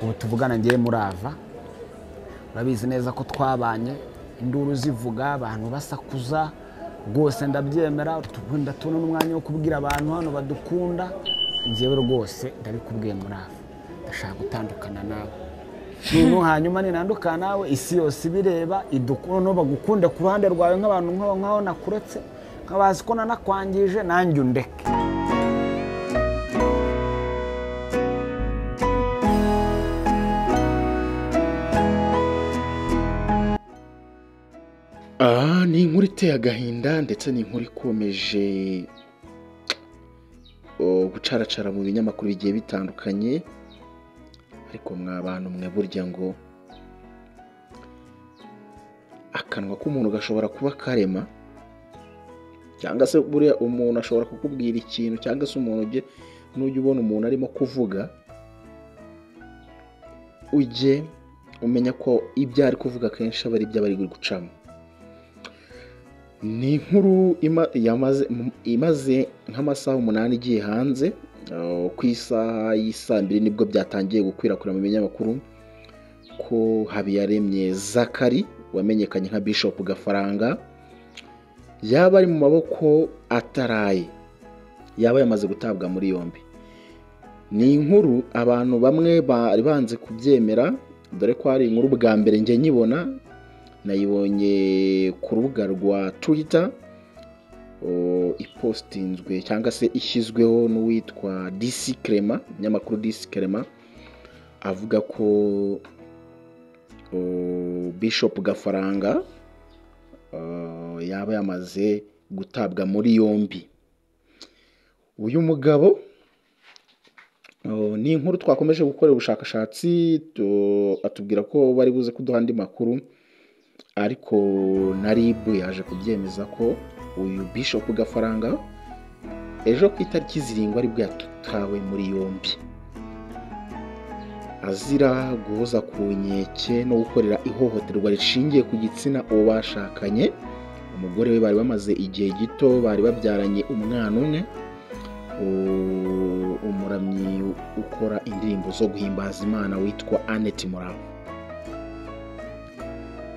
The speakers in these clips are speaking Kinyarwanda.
ubu tuvugana ngiye murava urabizi neza ko twabanye induru zivuga abantu basakuza rwose ndabyemera tubunda tubona n'umwanya wo kubwira abantu hano badukunda ngewe rwose ndabikubwiye murava ndashaka gutandukana nawe no hanyuma ninandukana nawe isi yose ibireba idukuno bagukunde ku ruhande rwawe nk'abantu nkaho nakuretse nkabazi ko nanakwangije nanjye undeke ni inkuru iteye agahinda ndetse ni inkuru ikomeje gucaracara mu binyamakuru bigiye bitandukanye ariko mwabantu mwe burya ngo akanwa k'umuntu gashobora kuba karema cyangwa se buriya umuntu ashobora kukubwira ikintu cyangwa se umuntu n'ujya ubona umuntu arimo kuvuga ujye umenya ko ibyo ari kuvuga kenshi aba ari ibyo bari gucamo. Ni inkuru imaze nk'amasaha 8 igiye hanze ku isaha y'isa 2 nibwo byatangiye gukwirakwira mu binyamakuru ko Habiyaremye Zakari wamenyekanye nka Bishop Gafaranga yaba ari mu maboko ataraye, yaba yamaze gutabwa muri yombi. Ni inkuru abantu bamwe bari banze kubyemera dore ko ari inkuru bwa mbere nge nyibona, nayibonye ku rubuga rwa Twitter ipostinzwe cyangwa se ishyizweho n'uwitwa DC Clement, nyamakuru DC Clement avuga ko Bishop Gafaranga yaba yamaze gutabwa muri yombi. Uyu mugabo ni inkuru twakomeje gukora ubushakashatsi atubwira ko bari buze kuduha andi makuru, ariko naribu yaje kubyemeza ko uyu Bishop Gafaranga ejo ku itariki 7 ari bwo yatawe muri yombi azira guhoza ku nkeke no gukorera ihohoterwa rishingiye ku gitsina uwo bashakanye. Umugore we bari bamaze igihe gito, bari babyaranye umwana umwe, umuramyi ukora indirimbo zo guhimbaza Imana witwa Annette Murava.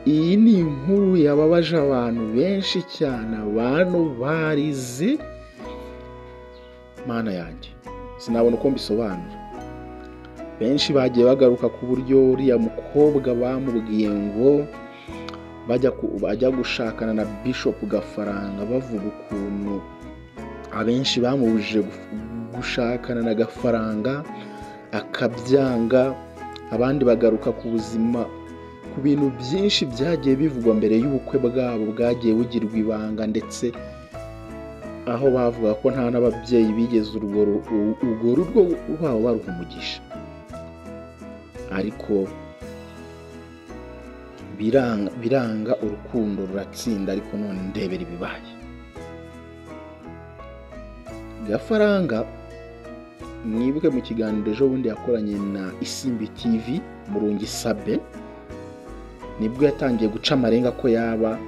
Iyi ni inkuru yababaje abantu benshi cyane, abantu barize Mana yanjye sinabona uko mbisobanura. Benshi bagiye bagaruka ku buryo uriya mukobwa bamubwiye ngo bajya gushakana na Bishop Gafaranga, bavuga ukuntu abenshi bamubujije gushakana na Gafaranga akabyanga. Abandi bagaruka ku buzima, ku bintu byinshi byagiye bivugwa mbere y'ubukwe bwabo bwagiye bugirwa ibanga, ndetse aho bavuga ko nta n'ababyeyi bigeze urwo rugo rwabo baruha umugisha. Ariko biranga urukundo ruratsinda, ariko none ndebera ibibaye. Gafaranga mwibuke mu kiganiro ejo bundi yakoranye na Isimbi TV Murungi Sabe, nibwo yatangiye guca amarenga ko yaba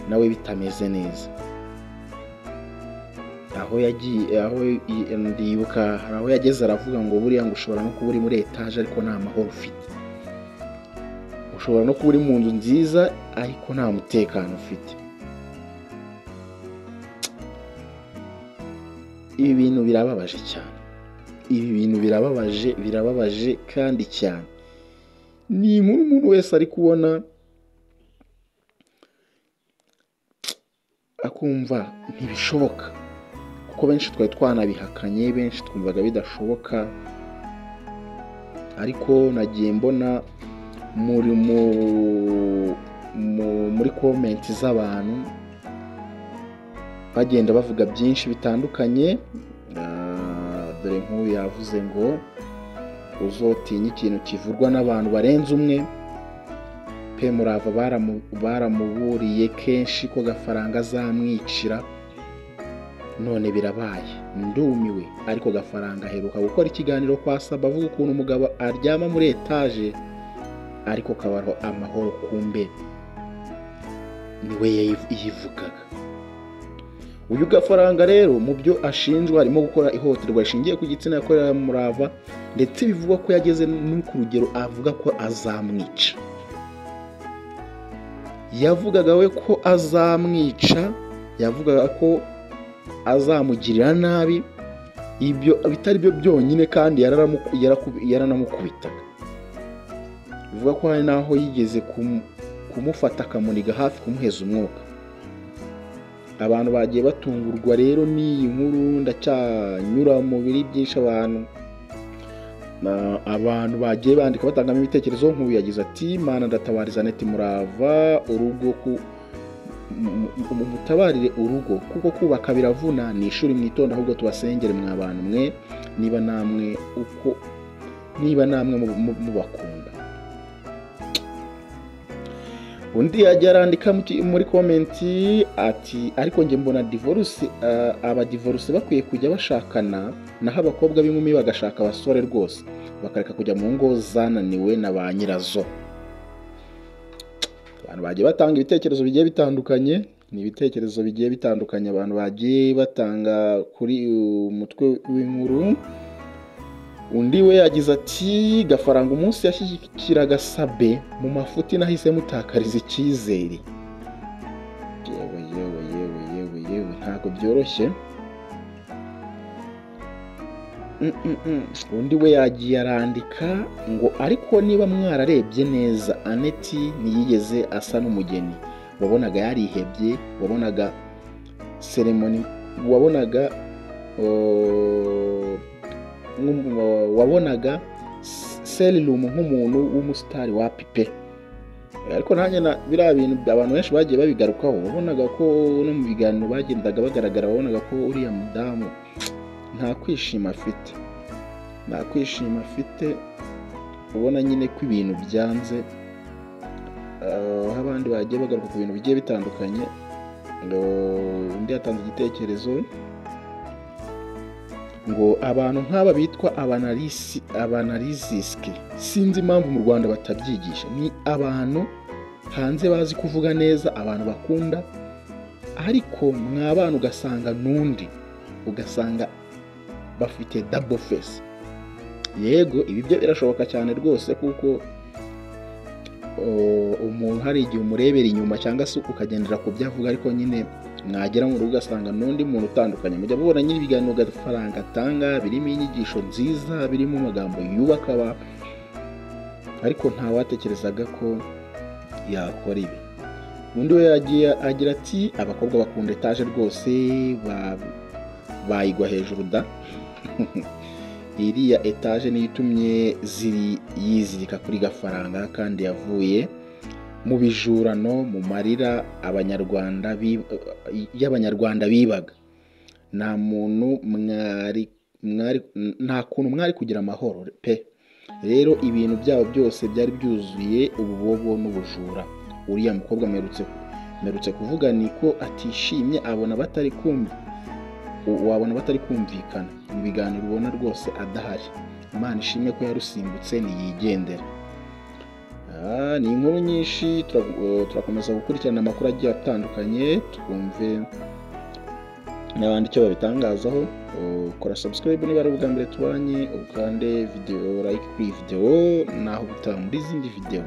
nawe bitameze neza. Ndibuka hari aho yageze aravuga ngo buriya ngo ushobora no kuba uri muri etaje ariko nta mahoro ufite, ushobora no kuba uri mu nzu nziza ariko nta mutekano ufite. Ibi bintu birababaje cyane, ibi bintu birababaje kandi cyane. Ni inkuru umuntu wese ari kubona akumva ntibishoboka, kuko benshi twari twanabihakanye, benshi twumvaga bidashoboka, ariko nagiye mbona muri comment z'abantu bagenda bavuga byinshi bitandukanye. Dore nk'uyu yavuze ngo uzotinya ikintu kivurwa n'abantu barenze umwe. Pe Murava baramuburiye kenshi ko Gafaranga azamwicira, none birabaye. Ndumiwe. Ariko Gafaranga aheruka gukora ikiganiro kwa Saba avuga ukuntu umugabo aryama muri etaje ariko kabaho amahoro, kumbe niwe yivugaga. uyu Gafaranga rero mu byo ashinjwa harimo gukora ihohoterwa rishingiye ku gitsina yakorera Murava, ndetse bivugwa ko yageze no ku rugero avuga ko azamwica. Yavugaga we ko azamwica, yavugaga ko azamugirira nabi, ibyo bitari byo byonyine kandi yaranamukubitaga. Bivuga ko hari naho yigeze kumufata akamuniga hafi kumuheza umwuka. Abantu bagiye batungurwa rero n'iyi nkuru, ndacyanyura mu biri byinshi abantu bagiye bandika batangamo ibitekerezo. Nk'uyu yagize ati Mana ndatabariza Annette Murava, urugo mutabarire urugo kuko kubaka biravuna, ni ishuri mwitonda, ahubwo tubasengere mwa bantu mwe, niba namwe mubakunda. Undi yajya arandika muri komenti ati ariko njye mbona abadivorce bakwiye kujya bashakana, naho abakobwa b'inkumi bagashaka abasore rwose, bakareka kujya mu ngo zananiwe na ba nyirazo. Abantu bagiye batanga ibitekerezo bigiye bitandukanye, ni ibitekerezo bigiye bitandukanye abantu bagiye batanga kuri umutwe w'inkuru. Undi we yagize ati Gafaranga umunsi yashyigikiraga Sabe mu mafuti nahise mutakariza icyizere. Yewe ntabwo byoroshye. Undi we yagiye arandika ngo ariko niba mwararebye neza Annette ntiyigeze asa n'umugeni, wabonaga yarihebye, wabonaga ceremony, wabonaga serum nk'umuntu w'umusitari wa pipe. Ariko nanjye biriya bintu abantu benshi bagiye babigarukaho, wabonaga ko no mu biganiro bagendaga bagaragara, wabonaga ko uriya mudamu nta kwishima afite, ubona nyine ko ibintu byanze. Aho abandi bagiye bagaruka ku bintu bigiye bitandukanye. Undi yatanze igitekerezo ngo abantu nk'aba bitwa abanalisisike, sinzi impamvu mu Rwanda batabyigisha. Ni abantu hanze bazi kuvuga neza, abantu bakunda, ariko mw'abana ugasanga ugasanga bafite double face. Yego ibi byo birashoboka cyane rwose, kuko umuntu hari igihe umurebera inyuma cyangwa se ukagendera ku byo avuga, ariko nyine mwagera mu rugo ugasanga n'undi muntu utandukanye. Mujya mubona nyine ibiganiro Gafaranga atanga birimo inyigisho nziza, birimo amagambo yubaka abantu, ariko ntawatekerezaga ko yakora ibi. Undi we yagiye agira ati abakobwa bakunda etaje rwose, bayigwa hejuru da. Iriya etaje niyo itumye yizirika kuri Gafaranga, kandi yavuye mu bijurano, mu marira y'abanyarwanda bibaga. Nta kuntu mwari kugira amahoro pe. Rero ibintu byabo byose byari byuzuye ububobo n'ubujura. Uriya mukobwa mperutse kuvuga niko atishimye, wabona batari kumvikana mu biganiro, ubona rwose adahari. Imana ishimwe ko yarusimbutse niyigendera. Ni inkuru nyinshi, turakomeza gukurikirana amakuru agiye atandukanye, twumve n'abandi icyo babitangazaho. Kora subscribe niba ari ubwa mbere tubanye, ukande video like kuri video, naho gutaha muri izindi video.